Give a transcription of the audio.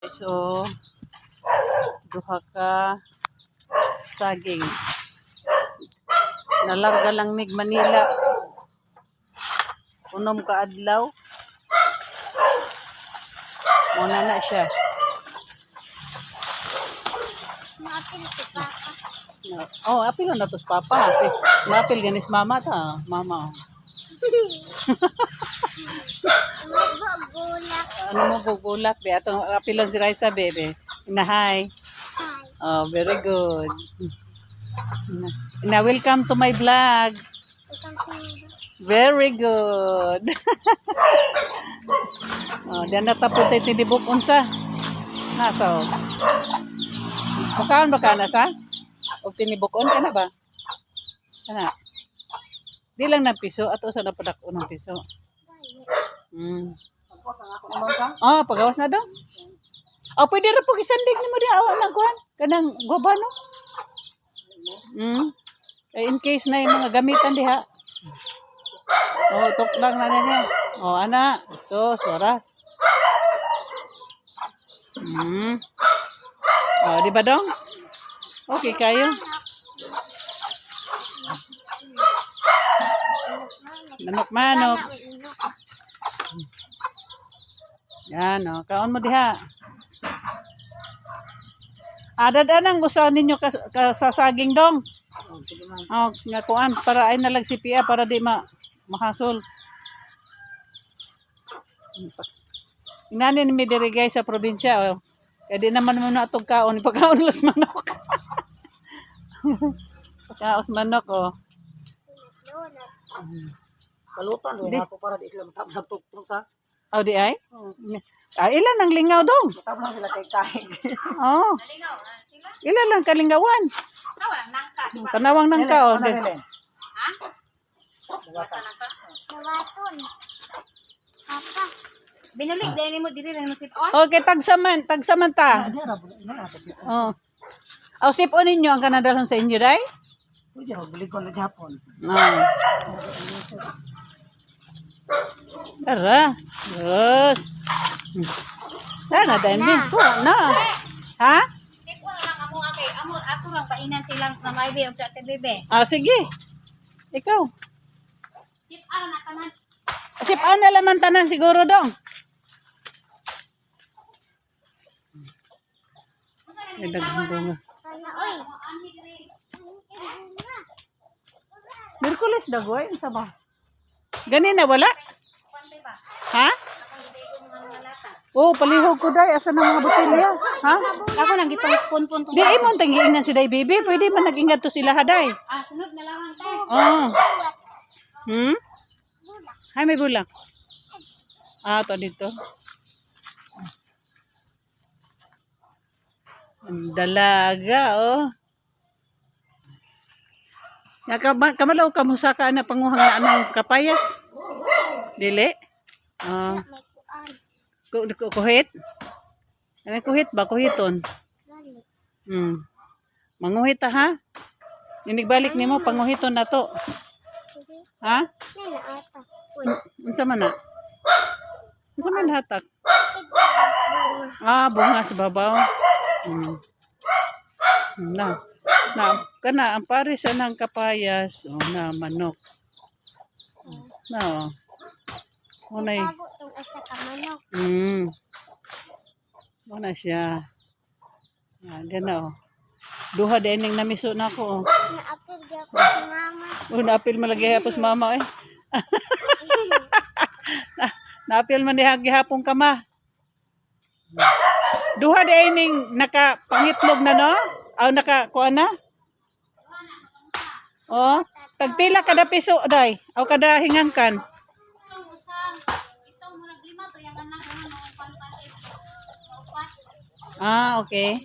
So, duha ka saging. Nalarga lang mig Manila. Unom ka adlaw. Muna na siya. Maapil ko papa. Oh, apil na tos papa. Napil ganis mama ta. Mama. Gulak. Ano mo gugulak be? Atong apilon si Raisa bebe. Inahay. Oh, very good. Na welcome to my vlog. Very good. Oh, diyan natapos tayo tinibok unsa. Ha, so. Makaon ba ka na sa? O tinibokon ka na ba? Kana. Di lang ng piso ato sa napadako ng piso. Oh, pagawas na daw. Oh, pwede ra po isandig nimo di awa na kuan. Kanang gobano. In case na yung mga gamitan diha. Oh, tok lang na niya. Oh, ana. So, swara. Oh, di ba dong? Okay kayo. Manok-manok. Yan, oh. Kaon mo diha. Adad-anang usaw ninyo sa saging dong. Oh, nga kuan para ay nalag si Pia para di mahasol. Inanin mi diri guys sa probinsya. Oh. Kaya di naman mo na itong kaon. Pagkaon los manok. Pagkaos manok, oh. Kalutan, doon ako para di sila matablag-tuk-tuk sa. Oh, di ay? Ilan ang lingaw dong? Matablang sila kay-kahig. Oh. Ilan lang kalingawan? Tanawang nangka, oh. Nawaton. Papa. Binulig dahil mo diri lang sit on. Okay, tagsaman ta. Oh. Oh, sip-on ninyo ang kanadalon sa inyo, day? Pwede ako, bulikon na Japon. Oh. Tara. Yes. Sana din din. Na. Ha? Tipo lang amo akay amo ato lang painan silang na may be og sa bebe. Ah, sige. Ikaw. Tip ara na tanan. Sip-on na laman tanan siguro dong. Ay, daghang Oy. Merkulis dagoy sa ba? Gani na wala? Ha? Oh, palihog ko dai asa na mga botelya. Ha? Ako nang gitong pun-pun Di imong tangiinan si Day Baby, pwede man nag-ingat to sila haday. sunod na lang tayo. Oh. Hay may bulak. Ah, to dito. Ang dalaga, oh. Ya kamalaw kamusa ka na panguhang na anong kapayas. Dili? Oh. Kuhit? Ano kuhit ba? Kuhiton? Manguhit ha? Inigbalik nimo panguhiton na to. Ha? Unsa man na? Unsa man hatak? Ah, bunga sa babaw. Kana ang pares ng kapayas, oh na manok. Na. Unay. Muna siya. Yan na, oh. Duha din ning namiso na ko, oh. Naapil gyapon si mama. Oh, naapil malagi hapos mama, eh. Naapil man diha gihapon ka ma. Duha din ning nakapangitlog na, no? Aw nakakuha na? Oh, tagpila kada piso day. Aw kada hingangkan. Ah, okay.